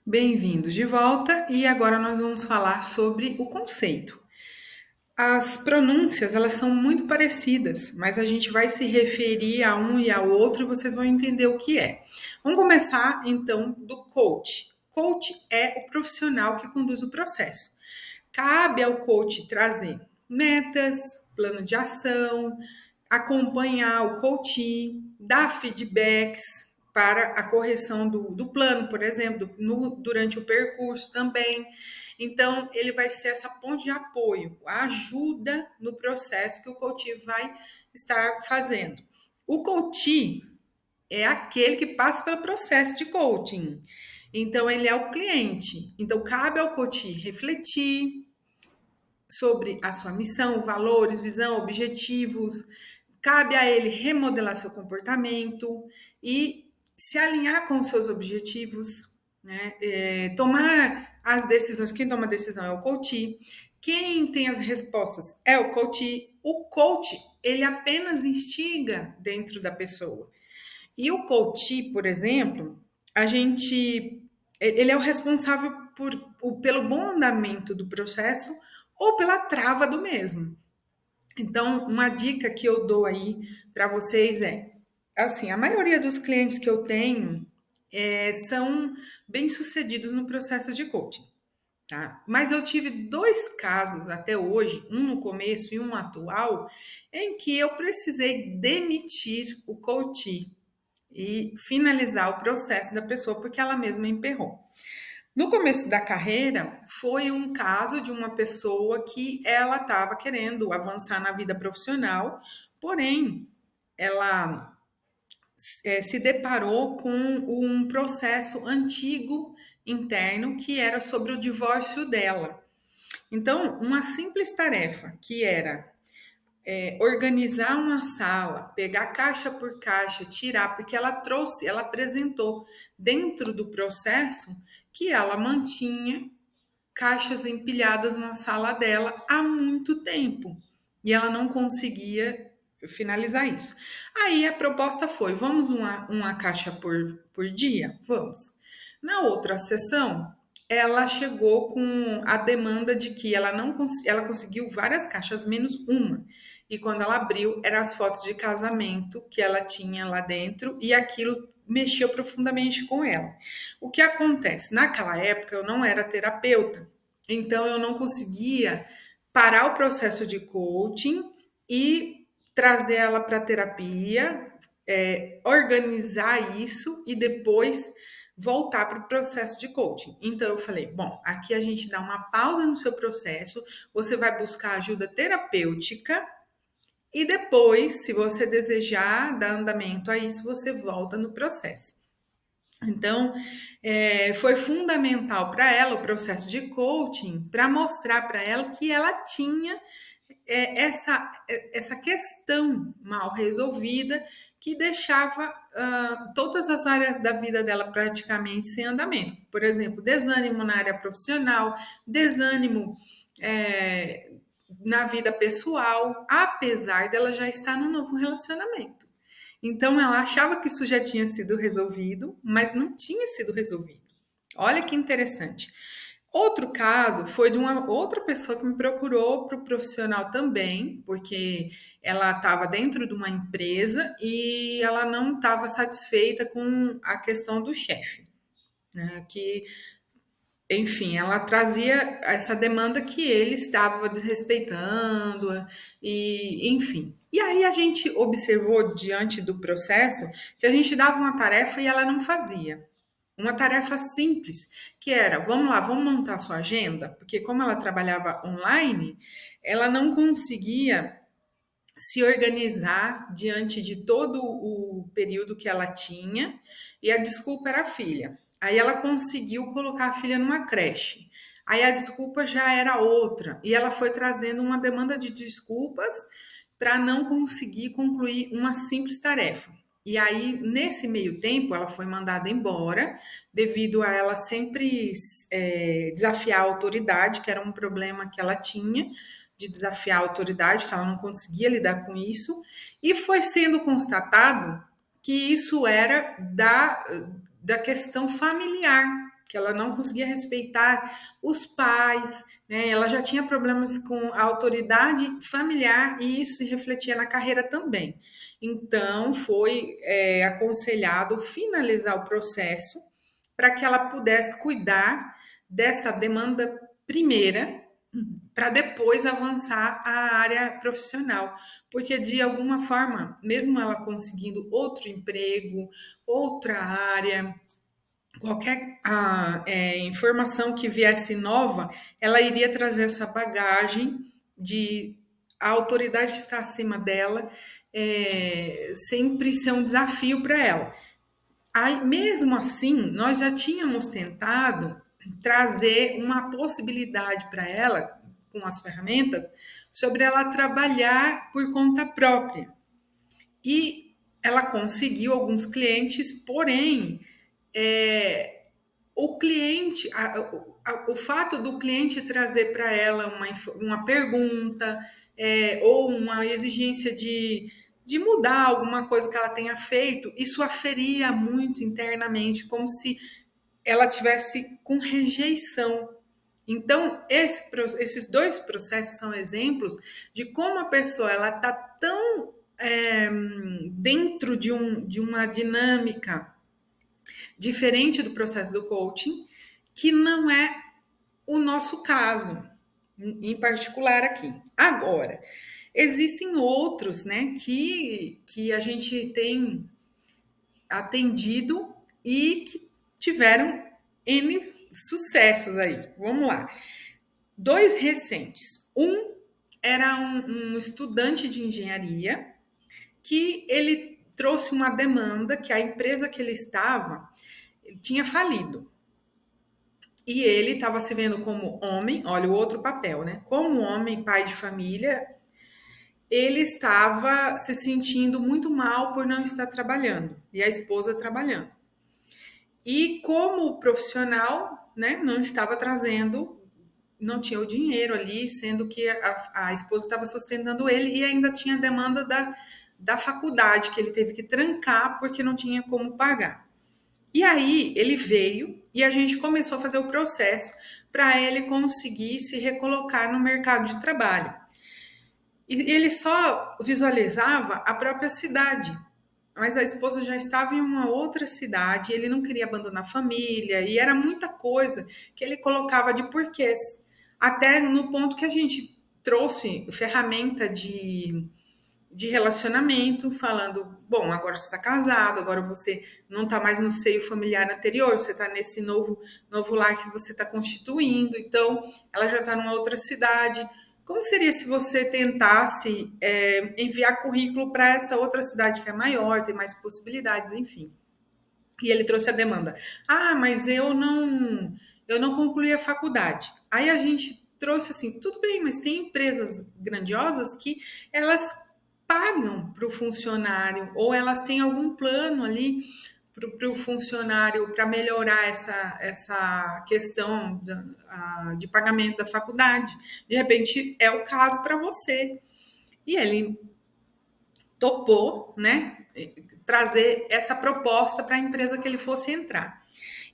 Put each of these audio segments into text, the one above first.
Bem-vindos de volta e agora nós vamos falar sobre o conceito. As pronúncias, elas são muito parecidas, mas a gente vai se referir a um e ao outro e vocês vão entender o que é. Vamos começar então do coach. Coach é o profissional que conduz o processo. Cabe ao coach trazer metas, plano de ação, acompanhar o coach, dar feedbacks para a correção do plano, por exemplo, durante o percurso também. Então, ele vai ser essa ponte de apoio, a ajuda no processo que o coach vai estar fazendo. O coach é aquele que passa pelo processo de coaching. Então, ele é o cliente. Então, cabe ao coach refletir sobre a sua missão, valores, visão, objetivos. Cabe a ele remodelar seu comportamento e se alinhar com os seus objetivos, né? Tomar as decisões. Quem toma a decisão é o coach. Quem tem as respostas é o coach. O coach, ele apenas instiga dentro da pessoa. E o coach, por exemplo, ele é o responsável pelo bom andamento do processo ou pela trava do mesmo. Então, uma dica que eu dou aí para vocês é, assim, a maioria dos clientes que eu tenho são bem-sucedidos no processo de coaching, tá? Mas eu tive dois casos até hoje, um no começo e um atual, em que eu precisei demitir o coach e finalizar o processo da pessoa porque ela mesma emperrou. No começo da carreira, foi um caso de uma pessoa que ela estava querendo avançar na vida profissional, porém, ela se deparou com um processo antigo interno que era sobre o divórcio dela. Então, uma simples tarefa que era organizar uma sala, pegar caixa por caixa, tirar, porque ela apresentou dentro do processo que ela mantinha caixas empilhadas na sala dela há muito tempo e ela não conseguia finalizar isso. Aí a proposta foi: vamos uma caixa por dia? Vamos. Na outra sessão, ela chegou com a demanda de que ela conseguiu várias caixas, menos uma. E quando ela abriu, eram as fotos de casamento que ela tinha lá dentro e aquilo mexeu profundamente com ela. O que acontece? Naquela época eu não era terapeuta, então eu não conseguia parar o processo de coaching e trazer ela para terapia, organizar isso e depois voltar para o processo de coaching. Então eu falei, bom, aqui a gente dá uma pausa no seu processo, você vai buscar ajuda terapêutica e depois, se você desejar dar andamento a isso, você volta no processo. Então, foi fundamental para ela o processo de coaching para mostrar para ela que ela tinha essa questão mal resolvida que deixava todas as áreas da vida dela praticamente sem andamento. Por exemplo, desânimo na área profissional, desânimo na vida pessoal, apesar dela já estar no novo relacionamento. Então ela achava que isso já tinha sido resolvido, mas não tinha sido resolvido. Olha que interessante. Outro caso foi de uma outra pessoa que me procurou para o profissional também, porque ela estava dentro de uma empresa e ela não estava satisfeita com a questão do chefe, né? Que, enfim, ela trazia essa demanda que ele estava desrespeitando, e enfim. E aí a gente observou diante do processo que a gente dava uma tarefa e ela não fazia. Uma tarefa simples, que era, vamos lá, vamos montar a sua agenda, porque como ela trabalhava online, ela não conseguia se organizar diante de todo o período que ela tinha, e a desculpa era a filha. Aí ela conseguiu colocar a filha numa creche. Aí a desculpa já era outra, e ela foi trazendo uma demanda de desculpas para não conseguir concluir uma simples tarefa. E aí, nesse meio tempo, ela foi mandada embora, devido a ela sempre desafiar a autoridade, que era um problema que ela tinha, de desafiar a autoridade, que ela não conseguia lidar com isso, e foi sendo constatado que isso era da questão familiar, que ela não conseguia respeitar os pais, né? Ela já tinha problemas com a autoridade familiar e isso se refletia na carreira também. Então, foi aconselhado finalizar o processo para que ela pudesse cuidar dessa demanda primeira, para depois avançar à área profissional. Porque, de alguma forma, mesmo ela conseguindo outro emprego, outra área, qualquer informação que viesse nova, ela iria trazer essa bagagem de a autoridade que está acima dela sempre ser um desafio para ela. Aí, mesmo assim, nós já tínhamos tentado trazer uma possibilidade para ela, com as ferramentas, sobre ela trabalhar por conta própria. E ela conseguiu alguns clientes, porém, o cliente, o fato do cliente trazer para ela uma pergunta ou uma exigência de mudar alguma coisa que ela tenha feito, isso aferia muito internamente, como se ela tivesse com rejeição. Então, esses dois processos são exemplos de como a pessoa ela está tão dentro de uma dinâmica diferente do processo do coaching, que não é o nosso caso, em particular aqui. Agora, existem outros, né, que a gente tem atendido e que tiveram N sucessos aí. Vamos lá. Dois recentes. Um era um estudante de engenharia que ele trouxe uma demanda que a empresa que ele estava tinha falido. E ele estava se vendo como homem, olha o outro papel, né? Como homem, pai de família, ele estava se sentindo muito mal por não estar trabalhando e a esposa trabalhando. E como profissional, né, não estava trazendo, não tinha o dinheiro ali, sendo que a esposa estava sustentando ele e ainda tinha a demanda da faculdade, que ele teve que trancar porque não tinha como pagar. E aí ele veio e a gente começou a fazer o processo para ele conseguir se recolocar no mercado de trabalho. E ele só visualizava a própria cidade, mas a esposa já estava em uma outra cidade, ele não queria abandonar a família, e era muita coisa que ele colocava de porquês. Até no ponto que a gente trouxe ferramenta de relacionamento, falando, bom, agora você está casado, agora você não está mais no seio familiar anterior, você está nesse novo lar que você está constituindo, então ela já está numa outra cidade. Como seria se você tentasse enviar currículo para essa outra cidade que é maior, tem mais possibilidades, enfim. E ele trouxe a demanda. Ah, mas eu não concluí a faculdade. Aí a gente trouxe assim, tudo bem, mas tem empresas grandiosas que elas pagam para o funcionário, ou elas têm algum plano ali para o funcionário para melhorar essa questão de pagamento da faculdade. De repente, é o caso para você. E ele topou, né, trazer essa proposta para a empresa que ele fosse entrar.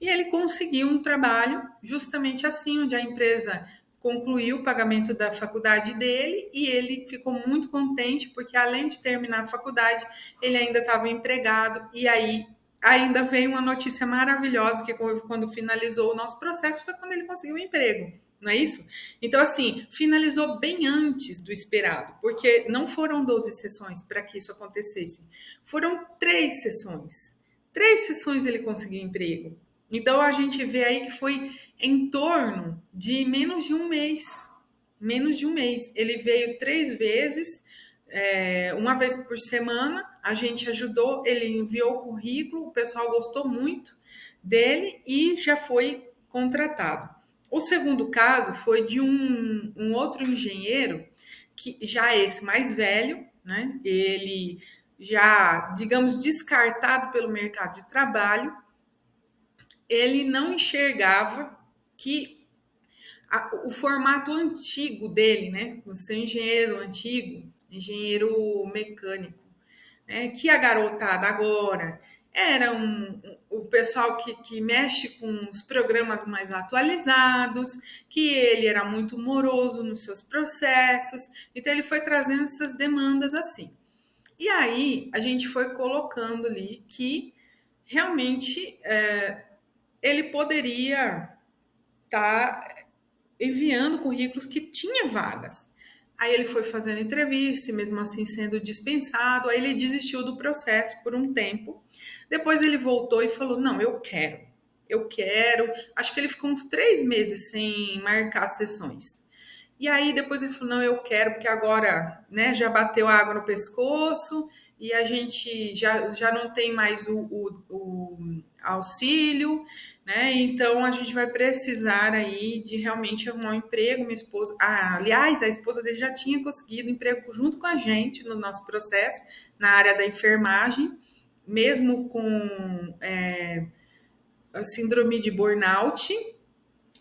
E ele conseguiu um trabalho justamente assim, onde a empresa concluiu o pagamento da faculdade dele e ele ficou muito contente porque além de terminar a faculdade, ele ainda estava empregado e aí ainda veio uma notícia maravilhosa que quando finalizou o nosso processo foi quando ele conseguiu um emprego. Não é isso? Então, assim, finalizou bem antes do esperado, porque não foram 12 sessões para que isso acontecesse. Foram 3 sessões. 3 sessões ele conseguiu emprego. Então, a gente vê aí que foi em torno de menos de um mês. Menos de um mês. Ele veio 3 vezes, uma vez por semana. A gente ajudou, ele enviou o currículo, o pessoal gostou muito dele e já foi contratado. O segundo caso foi de um outro engenheiro, que já é esse mais velho, né? Ele já, digamos, descartado pelo mercado de trabalho, ele não enxergava que o formato antigo dele, né? Você é engenheiro antigo, engenheiro mecânico, né? Que a garotada agora era o pessoal que mexe com os programas mais atualizados, que ele era muito moroso nos seus processos, então ele foi trazendo essas demandas assim. E aí a gente foi colocando ali que realmente ele poderia estar enviando currículos que tinha vagas. Aí ele foi fazendo entrevista, e mesmo assim sendo dispensado. Aí ele desistiu do processo por um tempo. Depois ele voltou e falou: Não, eu quero, eu quero. Acho que ele ficou uns 3 meses sem marcar sessões. E aí depois ele falou: Não, eu quero, porque agora, né, já bateu água no pescoço e a gente já não tem mais o auxílio, né? Então a gente vai precisar aí de realmente arrumar um emprego. Minha esposa, aliás, a esposa dele já tinha conseguido emprego junto com a gente no nosso processo, na área da enfermagem, mesmo com a síndrome de burnout.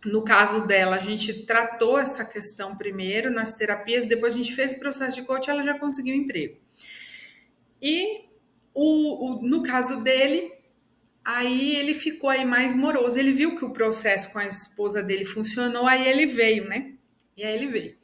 No caso dela, a gente tratou essa questão primeiro nas terapias, depois a gente fez o processo de coach, ela já conseguiu emprego. E no caso dele, aí ele ficou aí mais moroso. Ele viu que o processo com a esposa dele funcionou, aí ele veio, né? E aí ele veio.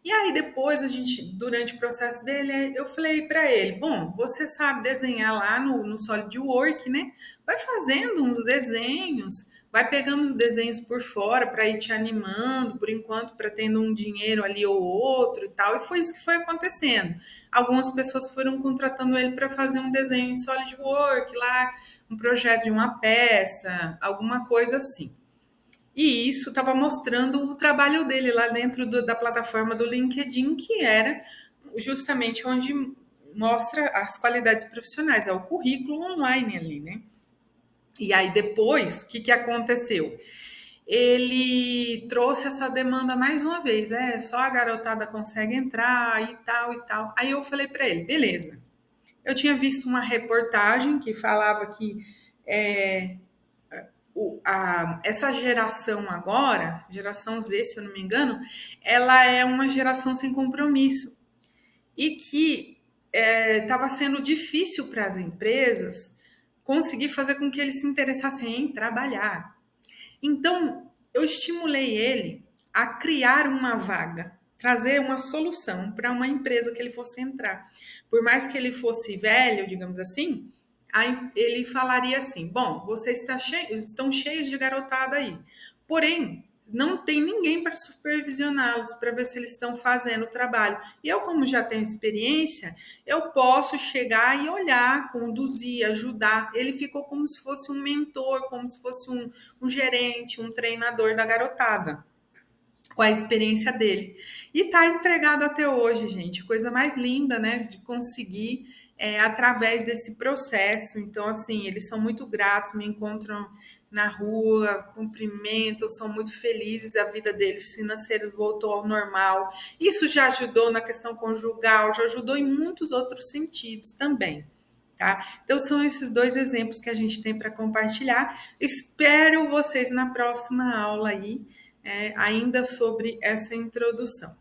E aí depois a gente, durante o processo dele, eu falei para ele: bom, você sabe desenhar lá no SolidWorks, né? Vai fazendo uns desenhos, vai pegando os desenhos por fora para ir te animando, por enquanto, para tendo um dinheiro ali ou outro e tal. E foi isso que foi acontecendo. Algumas pessoas foram contratando ele para fazer um desenho em SolidWorks lá, um projeto de uma peça, alguma coisa assim. E isso estava mostrando o trabalho dele lá dentro da plataforma do LinkedIn, que era justamente onde mostra as qualidades profissionais, é o currículo online ali, né? E aí depois, o que aconteceu? Ele trouxe essa demanda mais uma vez, só a garotada consegue entrar e tal e tal. Aí eu falei para ele, beleza. Eu tinha visto uma reportagem que falava que essa geração agora, geração Z, se eu não me engano, ela é uma geração sem compromisso e que estava sendo difícil para as empresas conseguir fazer com que eles se interessassem em trabalhar. Então, eu estimulei ele a criar uma vaga, trazer uma solução para uma empresa que ele fosse entrar. Por mais que ele fosse velho, digamos assim, aí ele falaria assim: bom, vocês estão cheios de garotada aí. Porém, não tem ninguém para supervisioná-los, para ver se eles estão fazendo o trabalho. E eu, como já tenho experiência, eu posso chegar e olhar, conduzir, ajudar. Ele ficou como se fosse um mentor, como se fosse um gerente, um treinador da garotada, com a experiência dele. E tá entregado até hoje, gente. Coisa mais linda, né? De conseguir através desse processo. Então, assim, eles são muito gratos, me encontram na rua, cumprimentam, são muito felizes, a vida deles financeiros voltou ao normal. Isso já ajudou na questão conjugal, já ajudou em muitos outros sentidos também. Tá? Então, são esses dois exemplos que a gente tem para compartilhar. Espero vocês na próxima aula aí, ainda sobre essa introdução.